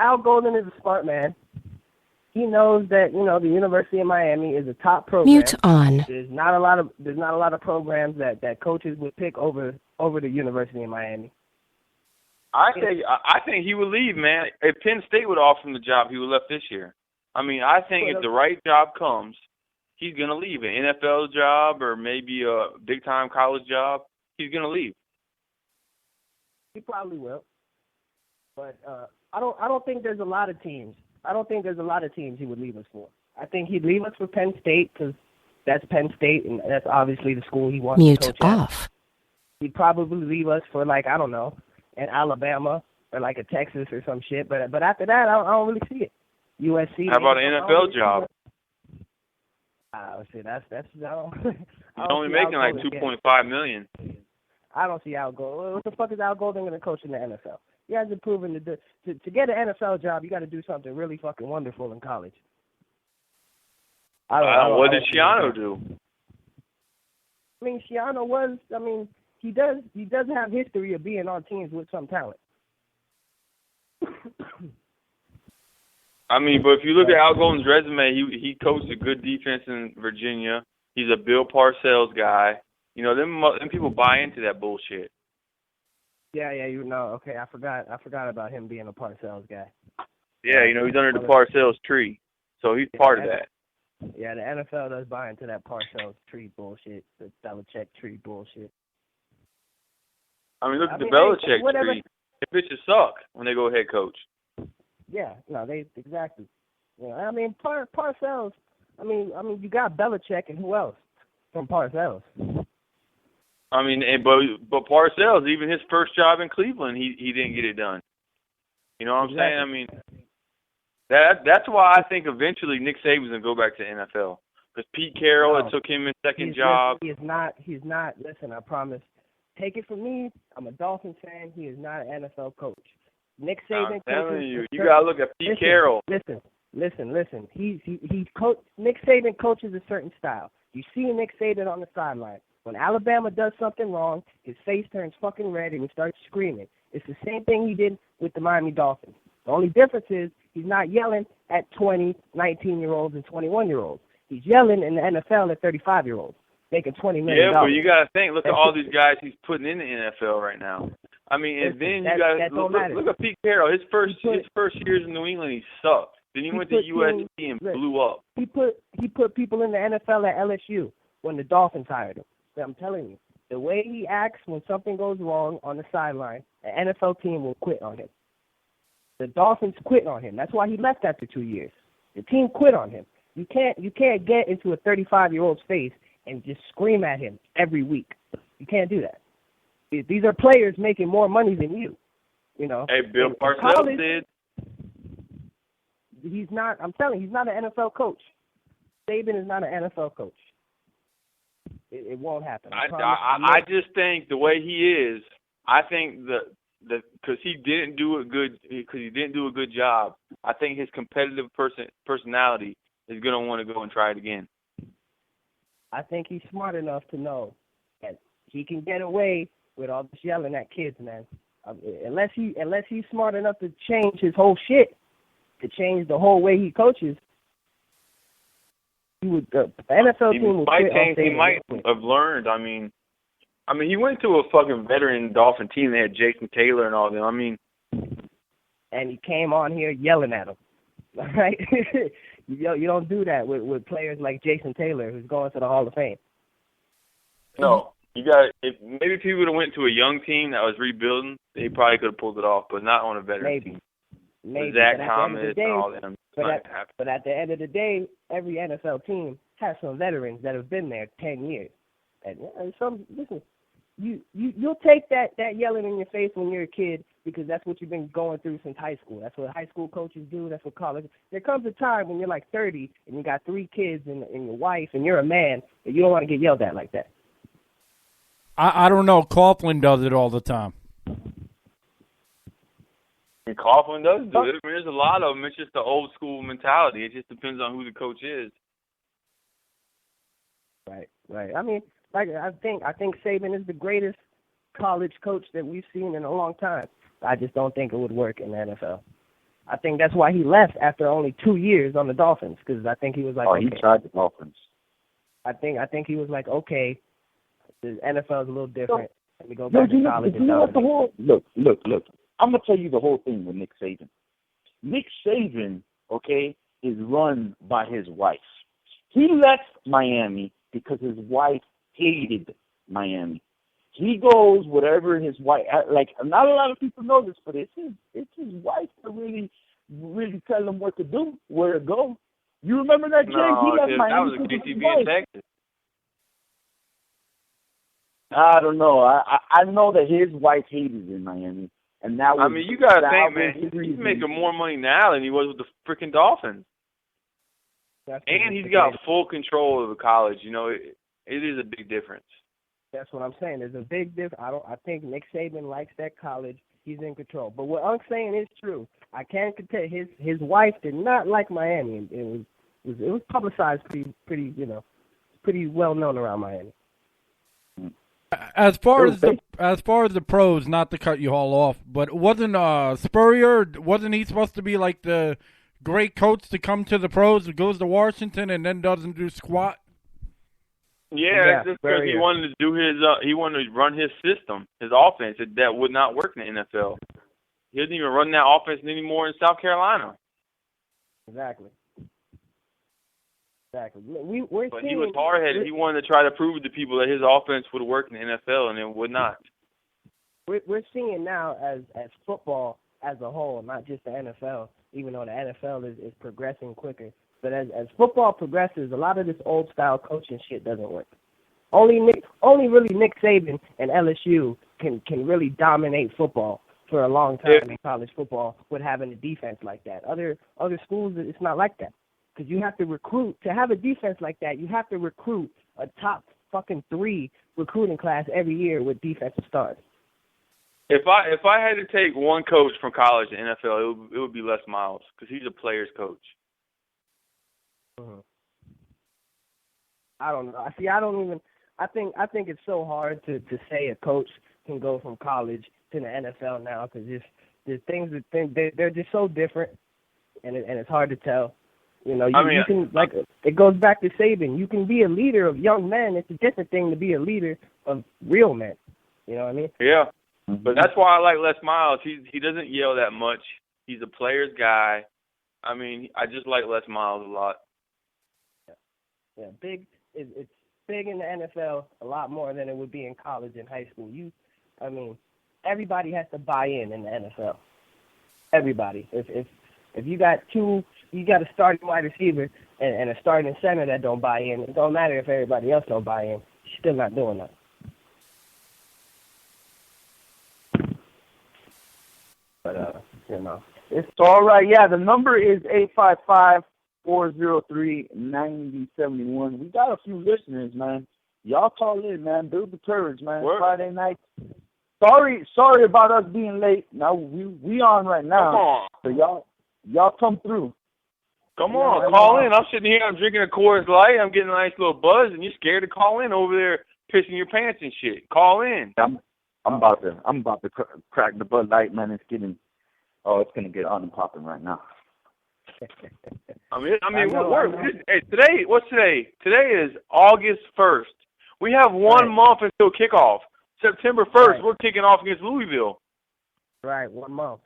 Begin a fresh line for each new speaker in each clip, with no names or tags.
Al Golden is a smart man. He knows that the University of Miami is a top program.
Mute on.
There's not a lot of programs that coaches would pick over the University of Miami.
I think he would leave, man. If Penn State would offer him the job, he would have left this year. I mean, I think if the right job comes, he's gonna leave an NFL job or maybe a big time college job. He's gonna leave.
He probably will, but I don't think there's a lot of teams. I don't think there's a lot of teams he would leave us for. I think he'd leave us for Penn State because that's Penn State and that's obviously the school he wants
Mute
to coach
off.
at. He'd probably leave us for I don't know, an Alabama or a Texas or some shit. But after that, I don't really see it. USC.
How about an NFL job?
See, that's
He's only making like $2.5 million.
I don't see Al Golden. What the fuck is Al Golden going to coach in the NFL? He hasn't proven to get an NFL job. You got to do something really fucking wonderful in college.
What did Schiano do?
I mean, Schiano was. I mean, he does have history of being on teams with some talent.
I mean, but if you look at Al Golden's resume, he coached a good defense in Virginia. He's a Bill Parcells guy. Them people buy into that bullshit.
Yeah, okay, I forgot about him being a Parcells guy.
Yeah, he's under the Parcells tree, so he's part of that.
Yeah, the NFL does buy into that Parcells tree bullshit, the Belichick tree bullshit.
I mean, look at the Belichick tree. The bitches suck when they go head coach.
Yeah, no, exactly. I mean, Parcells. I mean, you got Belichick and who else from Parcells?
I mean, but Parcells, even his first job in Cleveland, he didn't get it done. You know what I'm saying? I mean, that's why I think eventually Nick Saban's gonna go back to the NFL because Pete Carroll, it took him his second job.
He's not. Listen, I promise. Take it from me. I'm a Dolphins fan. He is not an NFL coach. Nick Saban.
I'm telling you, you gotta look at Pete Carroll.
Listen. Nick Saban coaches a certain style. You see Nick Saban on the sideline. When Alabama does something wrong, his face turns fucking red and he starts screaming. It's the same thing he did with the Miami Dolphins. The only difference is he's not yelling at 20, 19-year-olds and 21-year-olds. He's yelling in the NFL at 35-year-olds, making $20 million.
Yeah, but you got to think, look at all these guys he's putting in the NFL right now. I mean, and then you got to look at Pete Carroll. His first years in New England, he sucked. Then he went to USC and blew up.
He put people in the NFL at LSU when the Dolphins hired him. I'm telling you, the way he acts when something goes wrong on the sideline, an NFL team will quit on him. The Dolphins quit on him. That's why he left after 2 years. The team quit on him. You can't get into a 35-year-old's face and just scream at him every week. You can't do that. These are players making more money than you.
Hey, Bill Parcells did.
He's not. I'm telling you, he's not an NFL coach. Saban is not an NFL coach. It won't happen.
I just think the way he is, I think because he didn't do a good job. I think his competitive personality is gonna want to go and try it again.
I think he's smart enough to know that he can get away with all this yelling at kids, man. Unless he's smart enough to change his whole shit, to change the whole way he coaches. The NFL team would quit.
He might have learned. I mean, he went to a fucking veteran Dolphin team. They had Jason Taylor and all them. I mean,
and he came on here yelling at them. Right? You don't do that with players like Jason Taylor, who's going to the Hall of Fame.
No, you got. Maybe if he would have went to a young team that was rebuilding, they probably could have pulled it off, but not on a veteran team.
Maybe.
Zach Thomas and all them.
But at the end of the day, every NFL team has some veterans that have been there 10 years. And listen, you'll take that yelling in your face when you're a kid because that's what you've been going through since high school. That's what high school coaches do. That's what college. There comes a time when you're like 30 and you got 3 kids and your wife and you're a man and you don't want to get yelled at like that.
I don't know. Coughlin does it all the time.
And Coughlin does do it. I mean, there's a lot of them. It's just the old school mentality. It just depends on who the coach is.
Right. I mean, I think Saban is the greatest college coach that we've seen in a long time. I just don't think it would work in the NFL. I think that's why he left after only 2 years on the Dolphins, because I think he was like,
he tried the Dolphins.
I think he was like, okay, the NFL is a little different. Let me go back to college.
Look. I'm gonna tell you the whole thing with Nick Saban. Nick Saban, okay, is run by his wife. He left Miami because his wife hated Miami. He goes whatever his wife, like, not a lot of people know this, but it's his wife to really tell him what to do, where to go. You remember that, Jay?
No,
he left Miami.
That was a KTB in Texas.
I don't know. I know that his wife hated in Miami, and that was.
I mean, you gotta think, man. He's making more money now than he was with the freaking Dolphins. And he's got full control of the college. You know, it is a big difference.
That's what I'm saying. There's a big difference. I think Nick Saban likes that college. He's in control. But what I'm saying is true. I can't contest. His wife did not like Miami. It was publicized pretty well known around Miami.
As far as the pros, not to cut you all off, but wasn't Spurrier, wasn't he supposed to be like the great coach to come to the pros, who goes to Washington and then doesn't do squat?
Yeah, just because he wanted to do he wanted to run his system, his offense that would not work in the NFL. He doesn't even run that offense anymore in South Carolina.
Exactly.
But he was hard-headed. He wanted to try to prove to people that his offense would work in the NFL, and it would not.
We're seeing now as football as a whole, not just the NFL, even though the NFL is progressing quicker. But as football progresses, a lot of this old-style coaching shit doesn't work. Only really Nick Saban and LSU can really dominate football for a long time in college football with having a defense like that. Other schools, it's not like that. Because you have to recruit. To have a defense like that, you have to recruit a top fucking 3 recruiting class every year with defensive stars.
If I had to take one coach from college to NFL, it would be Les Miles, because he's a player's coach.
Mm-hmm. I don't know. See, I think it's so hard to say a coach can go from college to the NFL now, because there's things that they're just so different, and it's hard to tell. You know, you can, like, it goes back to Saban. You can be a leader of young men. It's a different thing to be a leader of real men. You know what I mean?
Yeah. But that's why I like Les Miles. He doesn't yell that much. He's a player's guy. I mean, I just like Les Miles a lot.
Yeah, it's big in the NFL a lot more than it would be in college and high school. Everybody has to buy in the NFL. Everybody. If you got a starting wide receiver and a starting center that don't buy in, it don't matter if everybody else don't buy in. You're still not doing that. But,
it's all right. Yeah, the number is 855-403-9071. We got a few listeners, man. Y'all call in, man. Build the courage, man.
Word.
Friday night. Sorry about us being late. Now we on right now.
Come on.
So y'all come through.
Come on, call in. I'm sitting here, I'm drinking a Coors Light, I'm getting a nice little buzz, and you're scared to call in over there pissing your pants and shit. Call in.
I'm about to crack the Bud Light, man. It's gonna get on and popping right now.
Today, what's today? Today is August 1st. We have 1 month until kickoff. September 1st, we're kicking off against Louisville.
Right, 1 month.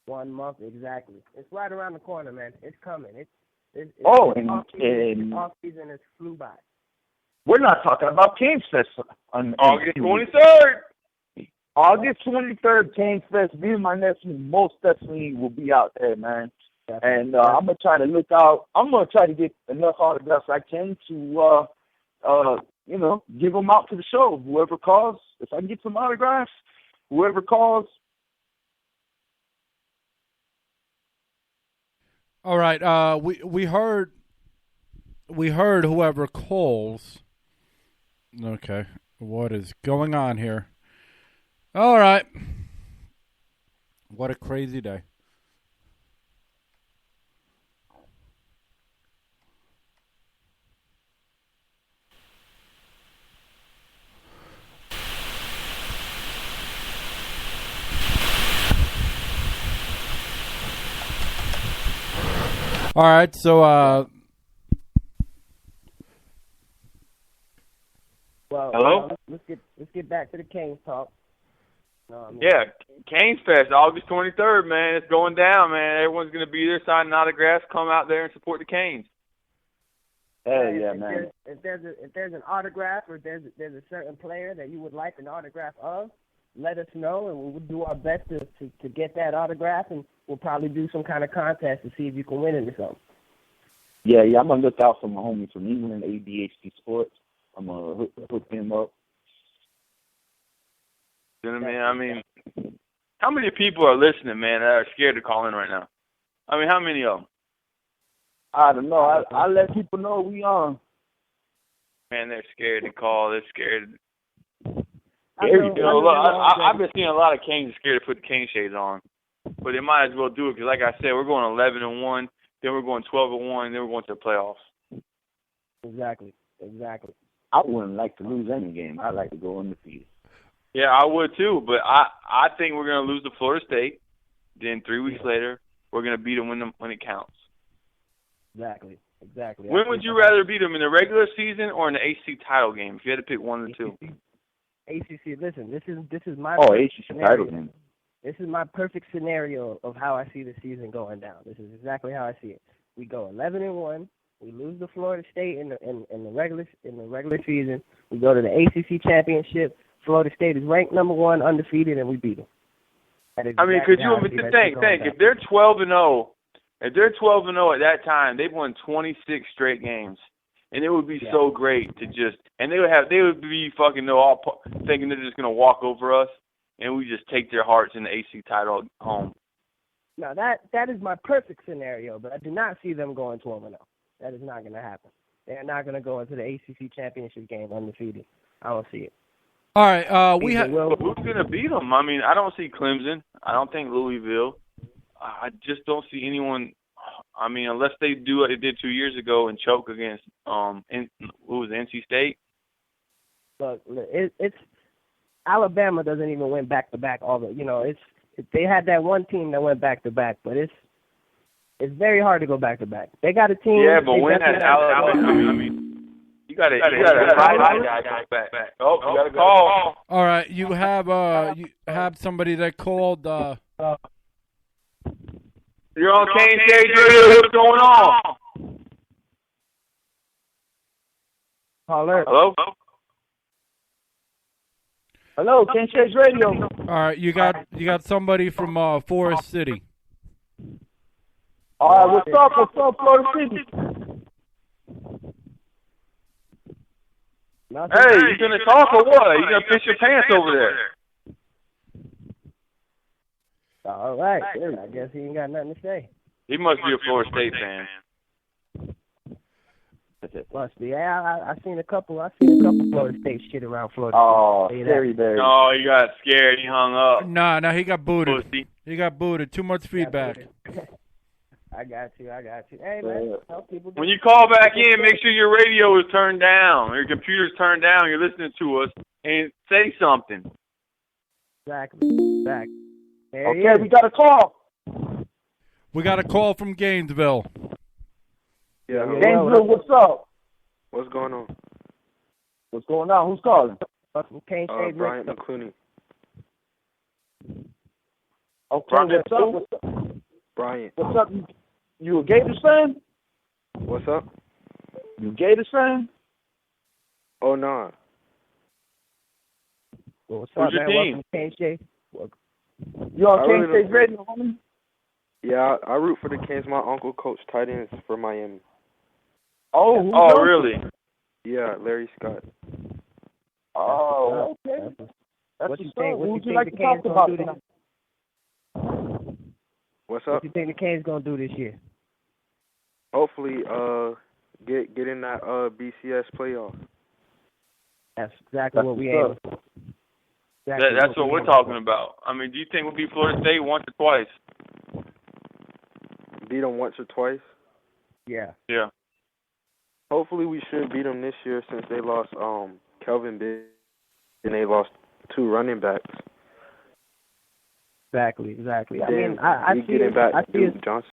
1 month, exactly. It's right around the corner, man. It's coming. Off-season has flew by.
We're not talking about Canes Fest on
August 23rd.
August 23rd, Canes Fest. Me and my nephew most definitely will be out there, man. And I'm going to try to look out. I'm going to try to get enough autographs I can to, give them out to the show. Whoever calls, if I can get some autographs, whoever calls.
All right. We heard whoever calls. Okay. What is going on here? All right. What a crazy day. All right, so
Well,
Hello?
let's get back to the Canes talk.
Yeah, Canes Fest, August 23rd, man. It's going down, man. Everyone's going to be there signing autographs. Come out there and support the Canes.
Hell yeah, man.
If there's an autograph or there's a certain player that you would like an autograph of, let us know, and we'll do our best to get that autograph, and we'll probably do some kind of contest to see if you can win it or something.
Yeah, I'm going to look out for my homies from England, ADHD Sports. I'm going to hook them up.
You know what I mean? How many people are listening, man, that are scared to call in right now? I mean, how many of them?
I don't know. I let people know we on.
Man, they're scared to call. They're scared.
I've
been seeing a lot of Canes scared to put the Cane shades on. But they might as well do it because, like I said, we're going 11-1, then we're going 12-1, then we're going to the playoffs.
Exactly.
I wouldn't like to lose any game. I'd like to go undefeated.
Yeah, I would too, but I think we're going to lose to Florida State. Then 3 weeks later, we're going to beat them when it counts.
Exactly.
When would you rather beat them, in the regular season or in the ACC title game? If you had to pick one of the two.
ACC. Listen, this is my
ACC title game.
This is my perfect scenario of how I see the season going down. This is exactly how I see it. We go 11-1. We lose to Florida State in the regular season. We go to the ACC championship. Florida State is ranked number 1, undefeated, and we beat them.
I mean, could you think if they're 12-0, at that time, they've won 26 straight games, and it would be so great to just, and they would be fucking all thinking they're just gonna walk over us, and we just take their hearts in the ACC title home.
Now that is my perfect scenario, but I do not see them going 12-0. That is not going to happen. They're not going to go into the ACC championship game undefeated. I don't see it.
All right,
who's going to beat them? I mean, I don't see Clemson. I don't think Louisville. I just don't see anyone. I mean, unless they do what they did 2 years ago and choke against NC State.
Look, it's Alabama doesn't even win back-to-back. They had that one team that went back-to-back, but it's very hard to go back-to-back. They got a team.
Yeah, but when has Alabama? I mean, you got to ride guys back. Oh, you got to call.
All right, you have somebody that called.
You're on Cane Shades Radio. What's going on?
Caller.
Hello, Cane Shades Radio.
All right, you got somebody from Forest City.
All right, what's up, Florida City?
Hey, you gonna talk or what? You gonna piss your pants over there?
All right, I guess he ain't got nothing to say.
He must be a Florida State fan.
Must be. Yeah, I seen a couple Florida State shit around Florida.
Oh, very.
No, he got scared. He hung up.
No, he got booted.
Pussy.
He got booted. Too much feedback.
I got you. Hey, man, tell people.
When you call back in, make sure your radio is turned down, or your computer's turned down, you're listening to us, and say something.
Exactly.
Okay, we got a call.
We got a call from Gainesville.
Yeah.
Gainesville, what's up?
What's going on?
What's going on? Who's calling?
Brian McClooney.
Okay, what's up?
Brian.
What's up? You a Gators fan?
What's up?
You a Gators fan?
Oh, no.
Well, what's
Who's
up,
your
man?
team?
Welcome to Cane Shade.
You on Cane Shades Radio, homie?
Yeah, I root for the Canes. My uncle coached tight ends for Miami.
Oh, really?
Yeah, Larry Scott.
Oh, okay.
What you think?
Who would you like to talk about tonight?
What's
What
up?
you think the Canes gonna do this year?
Hopefully, get in that BCS playoff.
That's exactly what we aim for.
That's what we're talking about. I mean, do you think we'll beat Florida State once or twice?
Beat them once or twice?
Yeah.
Yeah.
Hopefully, we should beat them this year since they lost Kelvin Biggs and they lost 2 running backs.
Exactly. I
Then
mean, I see
getting back
I see
Duke
it.
Johnson.